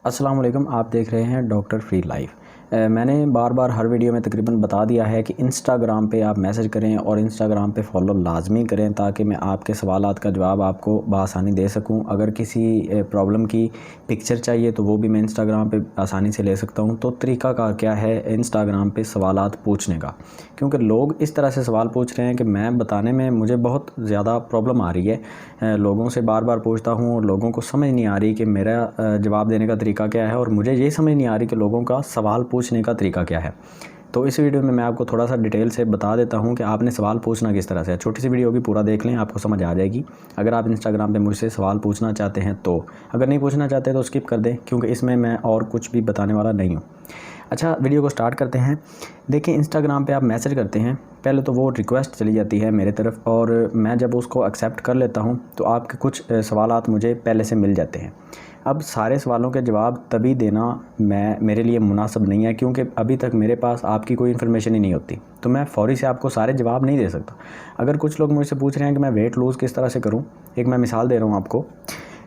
अस्सलाम वालेकुम। आप देख रहे हैं डॉक्टर फ्री लाइफ। मैंने बार बार हर वीडियो में तकरीबन बता दिया है कि इंस्टाग्राम पे आप मैसेज करें और इंस्टाग्राम पे फॉलो लाजमी करें ताकि मैं आपके सवालात का जवाब आपको बआसानी दे सकूं। अगर किसी प्रॉब्लम की पिक्चर चाहिए तो वो भी मैं इंस्टाग्राम पे आसानी से ले सकता हूं। तो तरीक़ाकार क्या है इंस्टाग्राम पे सवालात पूछने का, क्योंकि लोग इस तरह से सवाल पूछ रहे हैं कि मैं बताने में मुझे बहुत ज़्यादा प्रॉब्लम आ रही है। लोगों से बार बार पूछता हूँ और लोगों को समझ नहीं आ रही कि मेरा जवाब देने का तरीका क्या है, और मुझे ये समझ नहीं आ रही कि लोगों का सवाल पूछने का तरीका क्या है। तो इस वीडियो में मैं आपको थोड़ा सा डिटेल से बता देता हूं कि आपने सवाल पूछना किस तरह से है। छोटी सी वीडियो होगी, पूरा देख लें, आपको समझ आ जाएगी। अगर आप इंस्टाग्राम पे मुझसे सवाल पूछना चाहते हैं तो, अगर नहीं पूछना चाहते तो स्किप कर दें, क्योंकि इसमें मैं और कुछ भी बताने वाला नहीं हूँ। अच्छा, वीडियो को स्टार्ट करते हैं। देखिए, इंस्टाग्राम पे आप मैसेज करते हैं, पहले तो वो रिक्वेस्ट चली जाती है मेरे तरफ, और मैं जब उसको एक्सेप्ट कर लेता हूँ तो आपके कुछ सवालात मुझे पहले से मिल जाते हैं। अब सारे सवालों के जवाब तभी देना मेरे लिए मुनासिब नहीं है, क्योंकि अभी तक मेरे पास आपकी कोई इन्फॉर्मेशन ही नहीं होती, तो मैं फ़ौरी से आपको सारे जवाब नहीं दे सकता। अगर कुछ लोग मुझसे पूछ रहे हैं कि मैं वेट लूज़ किस तरह से करूं, एक मैं मिसाल दे रहा हूं आपको,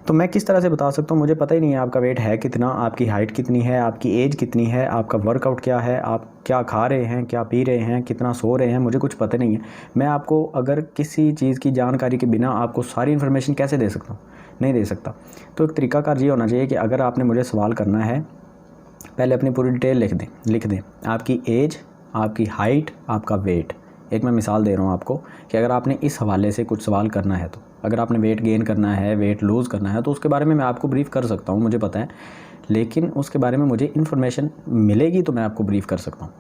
तो मैं किस तरह से बता सकता हूँ? मुझे पता ही नहीं है आपका वेट है कितना, आपकी हाइट कितनी है, आपकी एज कितनी है, आपका वर्कआउट क्या है, आप क्या खा रहे हैं, क्या पी रहे हैं, कितना सो रहे हैं, मुझे कुछ पता नहीं है। मैं आपको अगर किसी चीज़ की जानकारी के बिना आपको सारी इन्फॉर्मेशन कैसे दे सकता हूँ? नहीं दे सकता। तो एक तरीकाकार ये होना चाहिए कि अगर आपने मुझे सवाल करना है, पहले अपनी पूरी डिटेल लिख दें, आपकी एज, आपकी हाइट, आपका वेट। एक मैं मिसाल दे रहा हूँ आपको कि अगर आपने इस हवाले से कुछ सवाल करना है, तो अगर आपने वेट गेन करना है, वेट लूज़ करना है, तो उसके बारे में मैं आपको ब्रीफ़ कर सकता हूँ, मुझे पता है, लेकिन उसके बारे में मुझे इन्फॉर्मेशन मिलेगी तो मैं आपको ब्रीफ़ कर सकता हूँ।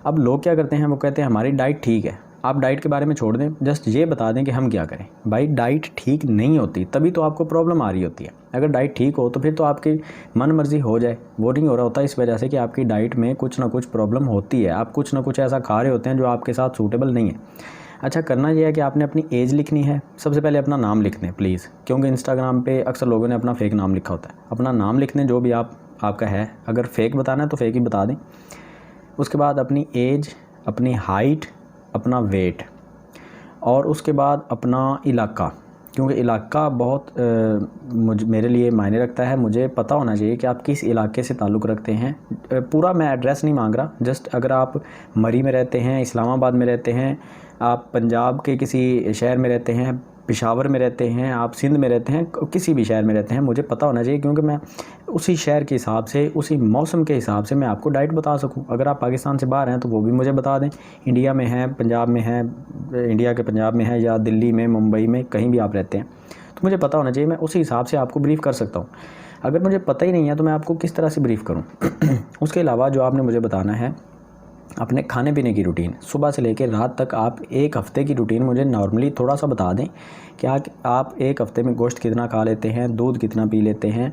अब लोग क्या करते हैं, वो कहते हैं हमारी डाइट ठीक है। आप डाइट के बारे में छोड़ दें, जस्ट ये बता दें कि हम क्या करें। भाई, डाइट ठीक नहीं होती तभी तो आपको प्रॉब्लम आ रही होती है। अगर डाइट ठीक हो तो फिर तो आपकी मन मर्ज़ी हो जाए, वो नहीं हो रहा होता इस वजह से कि आपकी डाइट में कुछ ना कुछ प्रॉब्लम होती है, आप कुछ ना कुछ ऐसा खा रहे होते हैं जो आपके साथ सूटेबल नहीं है। अच्छा, करना यह है कि आपने अपनी एज लिखनी है। सबसे पहले अपना नाम लिख दें प्लीज़, क्योंकि इंस्टाग्राम पे अक्सर लोगों ने अपना फ़ेक नाम लिखा होता है। अपना नाम लिख दें जो भी आपका है। अगर फ़ेक बताना है तो फ़ेक ही बता दें। उसके बाद अपनी एज, अपनी हाइट, अपना वेट, और उसके बाद अपना इलाका, क्योंकि इलाका बहुत मेरे लिए मायने रखता है। मुझे पता होना चाहिए कि आप किस इलाके से ताल्लुक़ रखते हैं। पूरा मैं एड्रेस नहीं मांग रहा, जस्ट अगर आप मरी में रहते हैं, इस्लामाबाद में रहते हैं, आप पंजाब के किसी शहर में रहते हैं, पेशावर में रहते हैं, आप सिंध में रहते हैं, किसी भी शहर में रहते हैं, मुझे पता होना चाहिए, क्योंकि मैं उसी शहर के हिसाब से, उसी मौसम के हिसाब से मैं आपको डाइट बता सकूं। अगर आप पाकिस्तान से बाहर हैं तो वो भी मुझे बता दें। इंडिया में हैं, पंजाब में हैं, इंडिया के पंजाब में हैं, या दिल्ली में, मुंबई में, कहीं भी आप रहते हैं, तो मुझे पता होना चाहिए, मैं उसी हिसाब से आपको ब्रीफ़ कर सकता हूँ। अगर मुझे पता ही नहीं है तो मैं आपको किस तरह से ब्रीफ़ करूँ? उसके अलावा जो आपने मुझे बताना है, अपने खाने पीने की रूटीन, सुबह से लेकर रात तक आप एक हफ़्ते की रूटीन मुझे नॉर्मली थोड़ा सा बता दें। क्या आप एक हफ़्ते में गोश्त कितना खा लेते हैं, दूध कितना पी लेते हैं,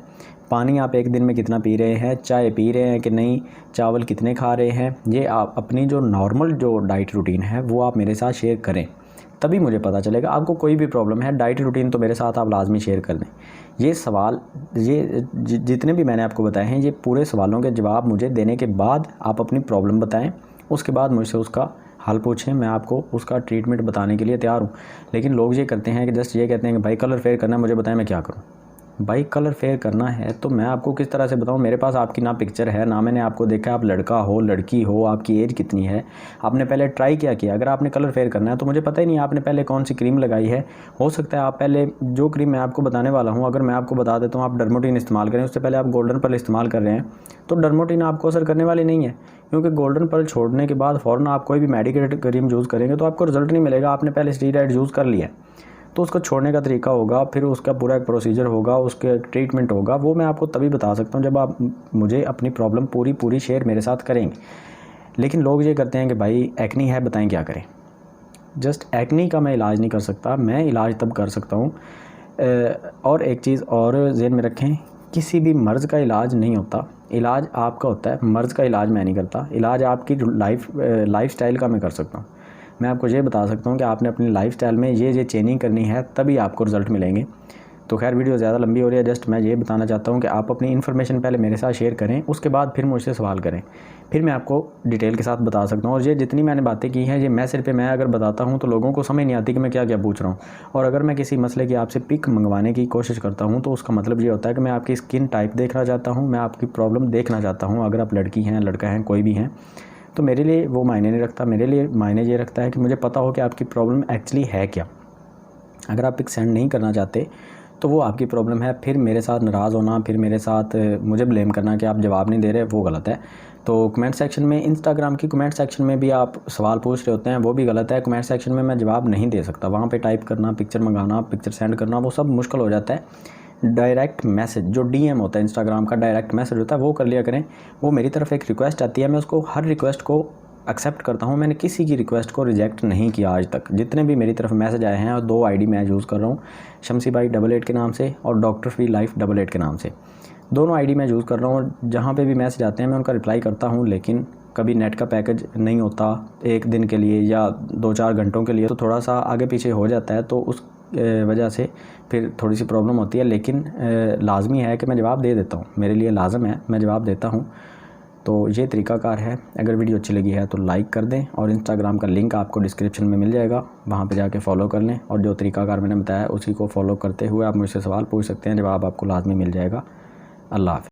पानी आप एक दिन में कितना पी रहे हैं, चाय पी रहे हैं कि नहीं, चावल कितने खा रहे हैं। ये आप अपनी जो नॉर्मल जो डाइट रूटीन है वो आप मेरे साथ शेयर करें, तभी मुझे पता चलेगा। आपको कोई भी प्रॉब्लम है, डाइट रूटीन तो मेरे साथ आप लाजमी शेयर कर दें। ये सवाल, ये जितने भी मैंने आपको बताए हैं, ये पूरे सवालों के जवाब मुझे देने के बाद आप अपनी प्रॉब्लम बताएं। उसके बाद मुझसे उसका हल पूछें, मैं आपको उसका ट्रीटमेंट बताने के लिए तैयार हूँ। लेकिन लोग ये करते हैं कि जस्ट ये कहते हैं कि भाई कलर फेयर करना है, मुझे बताएं मैं क्या करूँ। भाई, कलर फेयर करना है तो मैं आपको किस तरह से बताऊं? मेरे पास आपकी ना पिक्चर है, ना मैंने आपको देखा आप लड़का हो, लड़की हो, आपकी एज कितनी है, आपने पहले ट्राई क्या किया। अगर आपने कलर फेयर करना है तो मुझे पता ही नहीं आपने पहले कौन सी क्रीम लगाई है। हो सकता है आप पहले जो क्रीम मैं आपको बताने वाला हूँ, अगर मैं आपको बता देता हूँ आप डर्मोटिन इस्तेमाल करें, उससे पहले आप गोल्डन पर्ल इस्तेमाल कर रहे हैं, तो डर्मोटिन आपको असर करने वाली नहीं है, क्योंकि गोल्डन पर्ल छोड़ने के बाद फ़ौरन आप कोई भी मेडिकेटेड क्रीम यूज़ करेंगे तो आपको रिजल्ट नहीं मिलेगा। आपने पहले स्टेरॉइड यूज़ कर लिया है, तो उसको छोड़ने का तरीका होगा, फिर उसका पूरा एक प्रोसीजर होगा, उसके ट्रीटमेंट होगा, वो मैं आपको तभी बता सकता हूँ जब आप मुझे अपनी प्रॉब्लम पूरी शेयर मेरे साथ करेंगे। लेकिन लोग ये करते हैं कि भाई एक्नी है, बताएं क्या करें। जस्ट एक्नी का मैं इलाज नहीं कर सकता, मैं इलाज तब कर सकता हूँ। और एक चीज़ और ज़हन में रखें, किसी भी मर्ज़ का इलाज नहीं होता, इलाज आपका होता है, मर्ज़ का इलाज मैं नहीं करता। इलाज आपकी लाइफ स्टाइल का मैं कर सकता हूँ। मैं आपको ये बता सकता हूँ कि आपने अपनी लाइफस्टाइल में ये चेंजिंग करनी है, तभी आपको रिज़ल्ट मिलेंगे। तो खैर वीडियो ज़्यादा लंबी हो रही है, जस्ट मैं ये बताना चाहता हूँ कि आप अपनी इन्फॉर्मेशन पहले मेरे साथ शेयर करें, उसके बाद फिर मुझसे सवाल करें, फिर मैं आपको डिटेल के साथ बता सकता हूँ। और ये जितनी मैंने बातें की हैं, ये मैसेज पे मैं अगर बताता हूँ तो लोगों को समझ नहीं आती कि मैं क्या क्या पूछ रहा हूँ। और अगर मैं किसी मसले की आपसे पिक मंगवाने की कोशिश करता हूँ तो उसका मतलब ये होता है कि मैं आपकी स्किन टाइप देखना चाहता हूँ, मैं आपकी प्रॉब्लम देखना चाहता हूँ। अगर आप लड़की हैं, लड़का हैं, कोई भी हैं, तो मेरे लिए वो मायने नहीं रखता। मेरे लिए मायने ये रखता है कि मुझे पता हो कि आपकी प्रॉब्लम एक्चुअली है क्या। अगर आप पिक सेंड नहीं करना चाहते तो वो आपकी प्रॉब्लम है, फिर मेरे साथ नाराज़ होना, फिर मेरे साथ मुझे ब्लेम करना कि आप जवाब नहीं दे रहे, वो गलत है। तो कमेंट सेक्शन में, इंस्टाग्राम की कमेंट सेक्शन में भी आप सवाल पूछ रहे होते हैं, वो भी गलत है। कमेंट सेक्शन में मैं जवाब नहीं दे सकता, वहाँ पे टाइप करना, पिक्चर मंगाना, पिक्चर सेंड करना, वो सब मुश्किल हो जाता है। डायरेक्ट मैसेज जो डीएम होता है, इंस्टाग्राम का डायरेक्ट मैसेज होता है, वो कर लिया करें। वो मेरी तरफ एक रिक्वेस्ट आती है, मैं उसको हर रिक्वेस्ट को एक्सेप्ट करता हूँ। मैंने किसी की रिक्वेस्ट को रिजेक्ट नहीं किया आज तक। जितने भी मेरी तरफ मैसेज आए हैं, और 2 आईडी मैं यूज़ कर रहा हूँ, शमसी भाई 88 के नाम से और डॉक्टर फ्री लाइफ 88 के नाम से। दोनों आईडी मैं यूज़ कर रहा हूँ। जहाँ पे भी मैसेज आते हैं मैं उनका रिप्लाई करता हूँ, लेकिन कभी नेट का पैकेज नहीं होता 1 दिन के लिए या 2-4 घंटों के लिए, तो थोड़ा सा आगे पीछे हो जाता है, तो उस वजह से फिर थोड़ी सी प्रॉब्लम होती है। लेकिन लाजमी है कि मैं जवाब दे देता हूँ, मेरे लिए लाजम है, मैं जवाब देता हूँ। तो ये तरीक़ाकार है। अगर वीडियो अच्छी लगी है तो लाइक कर दें, और इंस्टाग्राम का लिंक आपको डिस्क्रिप्शन में मिल जाएगा, वहाँ पे जाके फॉलो कर लें। और जो तरीक़ाकार मैंने बताया उसी को फॉलो करते हुए आप मुझसे सवाल पूछ सकते हैं, जवाब आपको लाजमी मिल जाएगा। अल्लाह हाफ़िज़।